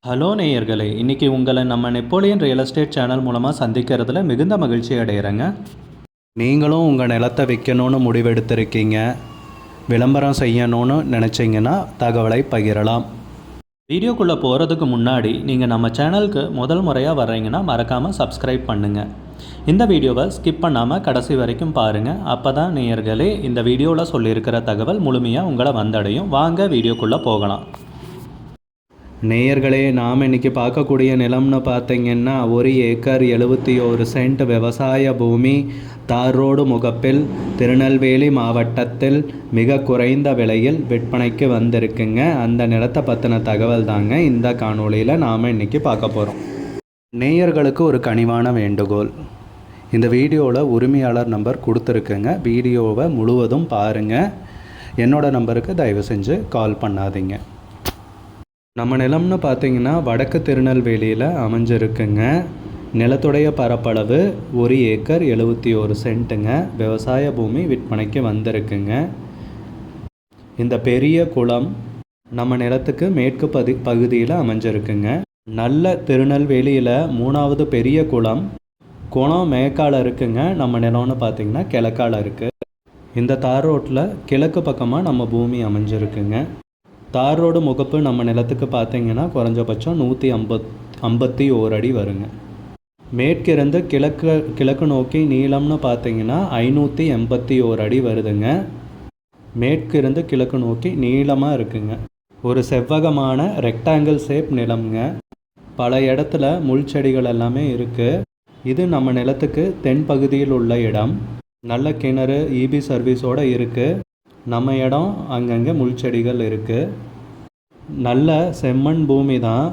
Hello நேயர்களே, இன்றைக்கி உங்களை நம்ம நெப்போலியன் ரியல் எஸ்டேட் சேனல் மூலமாக சந்திக்கிறதுல மிகுந்த மகிழ்ச்சி அடைகிறேங்க. நீங்களும் உங்கள் நிலத்தை விற்கணும்னு முடிவெடுத்திருக்கீங்க, விளம்பரம் செய்யணும்னு நினச்சிங்கன்னா தகவலை பகிரலாம். வீடியோக்குள்ளே போகிறதுக்கு முன்னாடி நீங்கள் நம்ம சேனலுக்கு முதல் முறையாக வர்றீங்கன்னா மறக்காமல் சப்ஸ்கிரைப் பண்ணுங்கள். இந்த வீடியோவை ஸ்கிப் பண்ணாமல் கடைசி வரைக்கும் பாருங்கள். அப்போ தான் நேயர்களே இந்த வீடியோவில் சொல்லியிருக்கிற தகவல் முழுமையாக உங்களை வந்தடையும். வாங்க வீடியோக்குள்ளே போகலாம். நேயர்களே, நாம் இன்றைக்கி பார்க்கக்கூடிய நிலம்னு பார்த்தீங்கன்னா 1 ஏக்கர் 71 சென்ட் விவசாய பூமி, தார் ரோடு முகப்பில், திருநெல்வேலி மாவட்டத்தில் மிக குறைந்த விலையில் விற்பனைக்கு வந்திருக்குங்க. அந்த நிலத்தை பற்றின தகவல் தாங்க இந்த காணொளியில் நாம் இன்றைக்கி பார்க்க போகிறோம். நேயர்களுக்கு ஒரு கனிவான வேண்டுகோள், இந்த வீடியோவில் உரிமையாளர் நம்பர் கொடுத்துருக்குங்க. வீடியோவை முழுவதும் பாருங்கள். என்னோடய நம்பருக்கு தயவு செஞ்சு கால் பண்ணாதீங்க. நம்ம நிலம்னு பார்த்தீங்கன்னா வடக்கு திருநெல்வேலியில் அமைஞ்சிருக்குங்க. நிலத்துடைய பரப்பளவு 1 ஏக்கர் 71 சென்ட்டுங்க. விவசாய பூமி விற்பனைக்கு வந்திருக்குங்க. இந்த பெரிய குளம் நம்ம நிலத்துக்கு மேற்கு பகுதியில் அமைஞ்சிருக்குங்க. நல்ல திருநெல்வேலியில் 3வது பெரிய குளம் மேற்கால இருக்குங்க. நம்ம நிலம்னு பார்த்தீங்கன்னா கிழக்கால இருக்குது. இந்த தார் ரோட்டில் கிழக்கு பக்கமாக நம்ம பூமி அமைஞ்சிருக்குங்க. தார் ரோடு முகப்பு நம்ம நிலத்துக்கு பார்த்தீங்கன்னா குறைஞ்சபட்சம் 151 அடி வருங்க. மேற்கிருந்து கிழக்கு நோக்கி நீளம்னு பார்த்தீங்கன்னா 581 அடி வருதுங்க. மேற்கிருந்து கிழக்கு நோக்கி நீளமாக இருக்குங்க. ஒரு செவ்வகமான ரெக்டாங்கிள் ஷேப் நிலம்ங்க. பல இடத்துல முள் செடிகள் எல்லாமே இருக்குது. இது நம்ம நிலத்துக்கு தென் பகுதியில் உள்ள இடம். நல்ல கிணறு, இபி சர்வீஸோடு இருக்குது. நம்ம இடம் அங்கங்கே முள் செடிகள் இருக்குது. நல்ல செம்மண் பூமி தான்.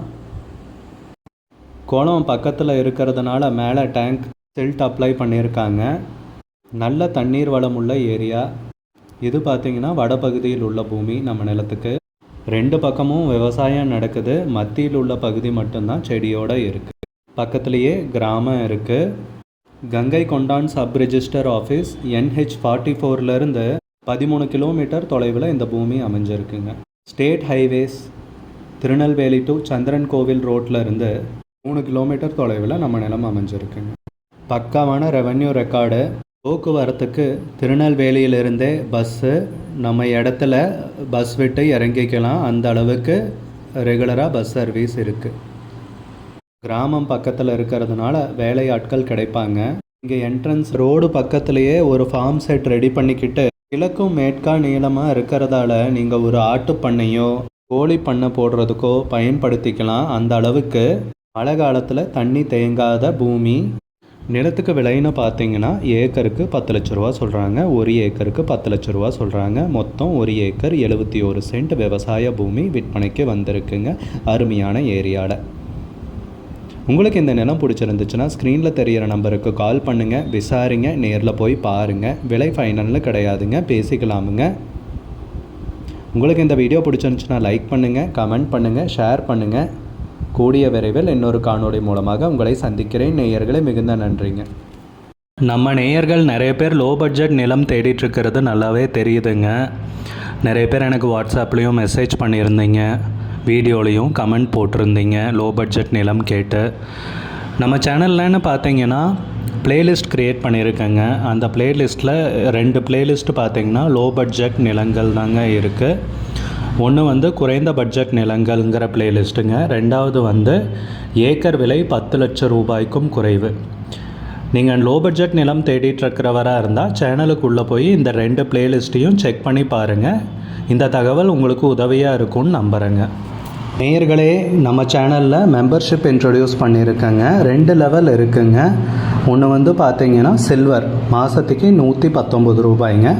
குளம் பக்கத்தில் இருக்கிறதுனால மேலே டேங்க் சில்ட் அப்ளை பண்ணியிருக்காங்க. நல்ல தண்ணீர் வளம் உள்ள ஏரியா இது. பார்த்திங்கன்னா வடபகுதியில் உள்ள பூமி நம்ம நிலத்துக்கு. 2 பக்கமும் விவசாயம் நடக்குது. மத்தியில் உள்ள பகுதி மட்டும்தான் செடியோடு இருக்குது. பக்கத்துலேயே கிராமம் இருக்குது. கங்கை கொண்டான் sub register office NH 44லேருந்து 13 kilometre தொலைவில் இந்த பூமி அமைஞ்சிருக்குங்க. ஸ்டேட் ஹைவேஸ் திருநெல்வேலி டு சந்திரன் கோவில் ரோட்டில் இருந்து 3 கிலோமீட்டர் தொலைவில் நம்ம நிலம் அமைஞ்சிருக்குங்க. பக்காவான ரெவென்யூ ரெக்கார்டு. போக்குவரத்துக்கு திருநெல்வேலியிலிருந்தே பஸ்ஸு நம்ம இடத்துல பஸ் விட்டு இறங்கிக்கலாம். அந்த அளவுக்கு ரெகுலராக பஸ் சர்வீஸ் இருக்குது. கிராமம் பக்கத்தில் இருக்கிறதுனால வேலையாட்கள் கிடைப்பாங்க. இங்கே என்ட்ரன்ஸ் ரோடு பக்கத்துலேயே ஒரு ஃபார்ம் செட் ரெடி பண்ணிக்கிட்டு கிழக்கும் மேற்கா நீளமாக இருக்கிறதால நீங்கள் ஒரு ஆட்டு பண்ணையோ கோழி பண்ணை போடுறதுக்கோ பயன்படுத்திக்கலாம். அந்த அளவுக்கு மழை காலத்தில் தண்ணி தேங்காத பூமி. நிலத்துக்கு விலைன்னு பார்த்தீங்கன்னா ஏக்கருக்கு 10 லட்ச ரூபா சொல்கிறாங்க. 1 ஏக்கருக்கு 10 லட்ச ரூபா சொல்கிறாங்க. மொத்தம் 1 ஏக்கர் 71 சென்ட் விவசாய பூமி விற்பனைக்கு வந்திருக்குங்க. அருமையான ஏரியாவில். உங்களுக்கு இந்த நிலம் பிடிச்சிருந்துச்சுன்னா ஸ்க்ரீனில் தெரிகிற நம்பருக்கு கால் பண்ணுங்கள், விசாரிங்க, நேரில் போய் பாருங்கள். விலை ஃபைனல்னு கிடையாதுங்க, பேசிக்கலாமுங்க. உங்களுக்கு இந்த வீடியோ பிடிச்சிருந்துச்சுன்னா லைக் பண்ணுங்கள், கமெண்ட் பண்ணுங்கள், ஷேர் பண்ணுங்கள். கூடிய விரைவில் இன்னொரு காணொளி மூலமாக உங்களை சந்திக்கிறேன். நேயர்களே, மிகுந்த நன்றிங்க. நம்ம நேயர்கள் நிறைய பேர் லோ பட்ஜெட் நிலம் தேடிட்டுருக்கிறது நல்லாவே தெரியுதுங்க. நிறைய பேர் எனக்கு வாட்ஸ்அப்லேயும் மெசேஜ் பண்ணியிருந்தீங்க, வீடியோலையும் கமெண்ட் போட்டிருந்தீங்க லோ பட்ஜெட் நிலம் கேட்டு. நம்ம சேனல்லன்னு பார்த்தீங்கன்னா ப்ளேலிஸ்ட் க்ரியேட் பண்ணியிருக்கேங்க. அந்த ப்ளேலிஸ்ட்டில் 2 ப்ளேலிஸ்ட்டு பார்த்தீங்கன்னா லோ பட்ஜெட் நிலங்கள் தாங்க இருக்குது. ஒன்று வந்து குறைந்த பட்ஜெட் நிலங்கள்ங்கிற ப்ளேலிஸ்ட்டுங்க. 2வது ஏக்கர் விலை 10 லட்சம் ரூபாய்க்கும் குறைவு. நீங்கள் லோ பட்ஜெட் நிலம் தேடிட்டுருக்கிறவராக இருந்தால் சேனலுக்குள்ளே போய் இந்த 2 ப்ளேலிஸ்ட்டையும் செக் பண்ணி பாருங்கள். இந்த தகவல் உங்களுக்கு உதவியாக இருக்கும்னு நம்புகிறேங்க. நேயர்களே, நம்ம சேனலில் மெம்பர்ஷிப் இன்ட்ரடியூஸ் பண்ணியிருக்கேங்க. 2 லெவல் இருக்குங்க. ஒன்று பார்த்தீங்கன்னா சில்வர், மாதத்துக்கு 119 ரூபாய்ங்க.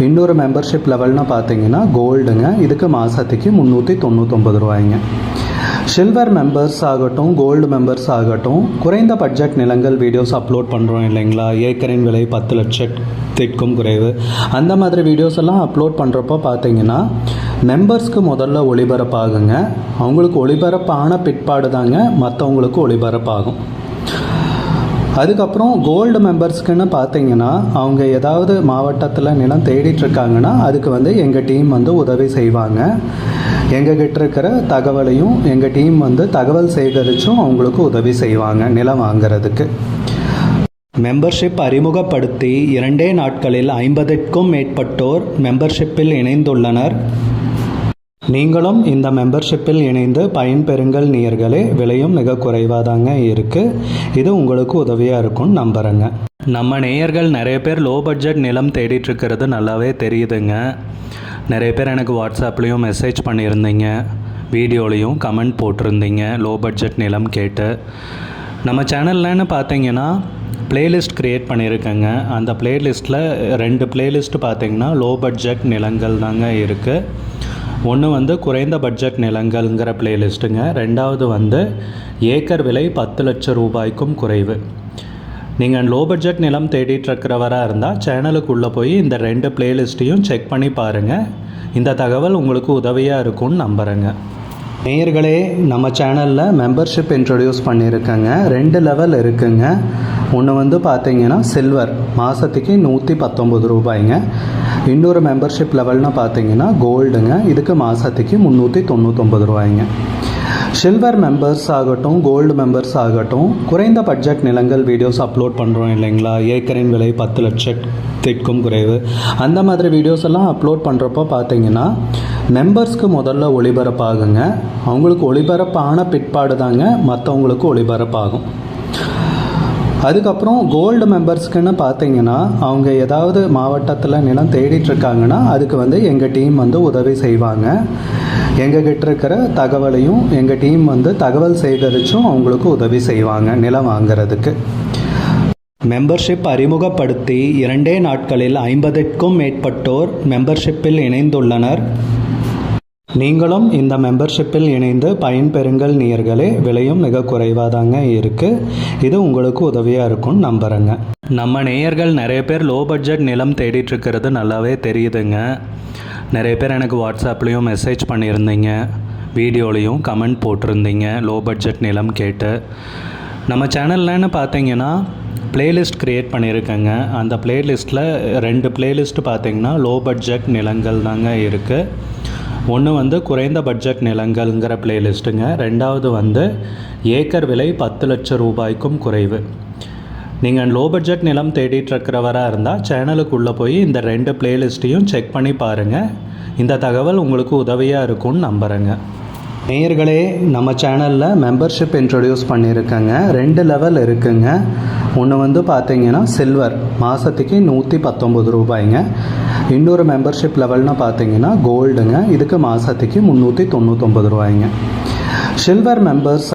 இன்னொரு மெம்பர்ஷிப் லெவல்னு பார்த்தீங்கன்னா கோல்டுங்க. இதுக்கு மாதத்துக்கு 399 ரூபாய்ங்க. சில்வர் மெம்பர்ஸ் ஆகட்டும், கோல்டு மெம்பர்ஸ் ஆகட்டும், குறைந்த பட்ஜெட் நிலங்கள் வீடியோஸ் அப்லோட் பண்ணுறோம் இல்லைங்களா, ஏக்கரின் விலை 10 லட்சத்திற்கும் குறைவு, அந்த மாதிரி வீடியோஸ் எல்லாம் அப்லோட் பண்ணுறப்போ பார்த்தீங்கன்னா மெம்பர்ஸ்க்கு முதல்ல ஒளிபரப்பாகுங்க. அவங்களுக்கு ஒளிபரப்பான பிற்பாடு தாங்க மற்றவங்களுக்கு ஒளிபரப்பாகும். அதுக்கப்புறம் கோல்டு மெம்பர்ஸ்க்குன்னு பார்த்தீங்கன்னா அவங்க ஏதாவது மாவட்டத்தில் நிலம் தேடிட்டுருக்காங்கன்னா அதுக்கு எங்கள் டீம் உதவி செய்வாங்க. எங்ககிட்ட இருக்கிற தகவலையும் எங்கள் டீம் வந்து தகவல் சேகரித்தும் அவங்களுக்கு உதவி செய்வாங்க நிலம் வாங்கிறதுக்கு. மெம்பர்ஷிப் அறிமுகப்படுத்தி 2 நாட்களில் 50க்கும் மேற்பட்டோர் மெம்பர்ஷிப்பில் இணைந்துள்ளனர். நீங்களும் இந்த மெம்பர்ஷிப்பில் இணைந்து பயன்பெறுங்கள் நேயர்களே. விலையும் மிக குறைவாக தாங்க இருக்குது. இது உங்களுக்கு உதவியாக இருக்கும்னு நம்புகிறேங்க. நம்ம நேயர்கள் நிறைய பேர் லோ பட்ஜெட் நிலம் தேடிட்டுருக்கிறது நல்லாவே தெரியுதுங்க. நிறைய பேர் எனக்கு வாட்ஸ்அப்லேயும் மெசேஜ் பண்ணியிருந்தீங்க, வீடியோலையும் கமெண்ட் போட்டிருந்தீங்க லோ பட்ஜெட் நிலம் கேட்டு. நம்ம சேனல்லன்னு பார்த்தீங்கன்னா பிளேலிஸ்ட் க்ரியேட் பண்ணியிருக்கேங்க. அந்த பிளேலிஸ்ட்டில் 2 பிளேலிஸ்ட்டு பார்த்தீங்கன்னா லோ பட்ஜெட் நிலங்கள் தாங்க இருக்குது. ஒன்று வந்து குறைந்த பட்ஜெட் நிலங்கள்ங்கிற பிளேலிஸ்ட்டுங்க. 2வது வந்து ஏக்கர் விலை 10 லட்சம் ரூபாய்க்கும் குறைவு. நீங்கள் லோ பட்ஜெட் நிலம் தேடிட்டுருக்கிறவராக இருந்தால் சேனலுக்குள்ளே போய் இந்த 2 பிளேலிஸ்ட்டையும் செக் பண்ணி பாருங்கள். இந்த தகவல் உங்களுக்கு உதவியாக இருக்கும்னு நம்புகிறேங்க. நேயர்களே, நம்ம சேனலில் மெம்பர்ஷிப் இன்ட்ரடியூஸ் பண்ணியிருக்கேங்க. 2 லெவல் இருக்குங்க. ஒன்று வந்து பார்த்தீங்கன்னா சில்வர், மாதத்துக்கு 119 ரூபாய்ங்க. இன்னொரு மெம்பர்ஷிப் லெவல்னால் பார்த்தீங்கன்னா கோல்டுங்க. இதுக்கு மாதத்துக்கு 399 ரூபாய்ங்க. சில்வர் மெம்பர்ஸ் ஆகட்டும், கோல்டு மெம்பர்ஸ் ஆகட்டும், குறைந்த பட்ஜெட் நிலங்கள் வீடியோஸ் அப்லோட் பண்ணுறோம் இல்லைங்களா, ஏக்கரின் விலை 10 லட்சத்திற்கும் குறைவு, அந்த மாதிரி வீடியோஸ் எல்லாம் அப்லோட் பண்ணுறப்போ பார்த்தீங்கன்னா மெம்பர்ஸ்க்கு முதல்ல ஒளிபரப்பாகுங்க. அவங்களுக்கு ஒளிபரப்பான பிற்பாடு தாங்க மற்றவங்களுக்கு ஒளிபரப்பாகும். அதுக்கப்புறம் கோல்டு மெம்பர்ஸ்க்குன்னு பார்த்தீங்கன்னா அவங்க ஏதாவது மாவட்டத்தில் நிலம் தேடிட்டுருக்காங்கன்னா அதுக்கு வந்து எங்கள் டீம் வந்து உதவி செய்வாங்க. எங்ககிட்ட இருக்கிற தகவலையும் எங்கள் டீம் வந்து தகவல் சேகரித்தும் அவங்களுக்கு உதவி செய்வாங்க நிலம் வாங்கிறதுக்கு. மெம்பர்ஷிப் அறிமுகப்படுத்தி 2 நாட்களில் 50க்கும் மேற்பட்டோர் மெம்பர்ஷிப்பில் இணைந்துள்ளனர். நீங்களும் இந்த மெம்பர்ஷிப்பில் இணைந்து பயன்பெறுங்கள் நேயர்களே. விலையும் மிக குறைவாக தாங்க இருக்குது. இது உங்களுக்கு உதவியாக இருக்கும்னு நம்புகிறேங்க. நம்ம நேயர்கள் நிறைய பேர் லோ பட்ஜெட் நிலம் தேடிட்டுருக்கிறது நல்லாவே தெரியுதுங்க. நிறைய பேர் எனக்கு வாட்ஸ்அப்லேயும் மெசேஜ் பண்ணியிருந்தீங்க, வீடியோலையும் கமெண்ட் போட்டிருந்தீங்க லோ பட்ஜெட் நிலம் கேட்டு. நம்ம சேனல்லன்னு பார்த்தீங்கன்னா பிளேலிஸ்ட் க்ரியேட் பண்ணியிருக்கேங்க. அந்த பிளேலிஸ்ட்டில் 2 பிளேலிஸ்ட்டு பார்த்தீங்கன்னா லோ பட்ஜெட் நிலங்கள் தாங்க இருக்குது. ஒன்று வந்து குறைந்த பட்ஜெட் நிலங்கள்ங்கிற பிளேலிஸ்ட்டுங்க. 2வது வந்து ஏக்கர் விலை 10 லட்சம் ரூபாய்க்கும் குறைவு. நீங்கள் லோ பட்ஜெட் நிலம் தேடிட்டுருக்கிறவராக இருந்தால் சேனலுக்குள்ளே போய் இந்த 2 பிளேலிஸ்ட்டையும் செக் பண்ணி பாருங்கள். இந்த தகவல் உங்களுக்கு உதவியாக இருக்கும்னு நம்புகிறேங்க. நேயர்களே, நம்ம சேனலில் மெம்பர்ஷிப் இன்ட்ரடியூஸ் பண்ணியிருக்கேங்க. 2 லெவல் இருக்குங்க. ஒன்று வந்து பார்த்தீங்கன்னா சில்வர், மாதத்துக்கு 119 ரூபாய்ங்க. இன்னொரு மெம்பர்ஷிப் லெவல்னால் பார்த்தீங்கன்னா கோல்டுங்க. இதுக்கு மாதத்துக்கு 399 ரூபாய்ங்க. Silver members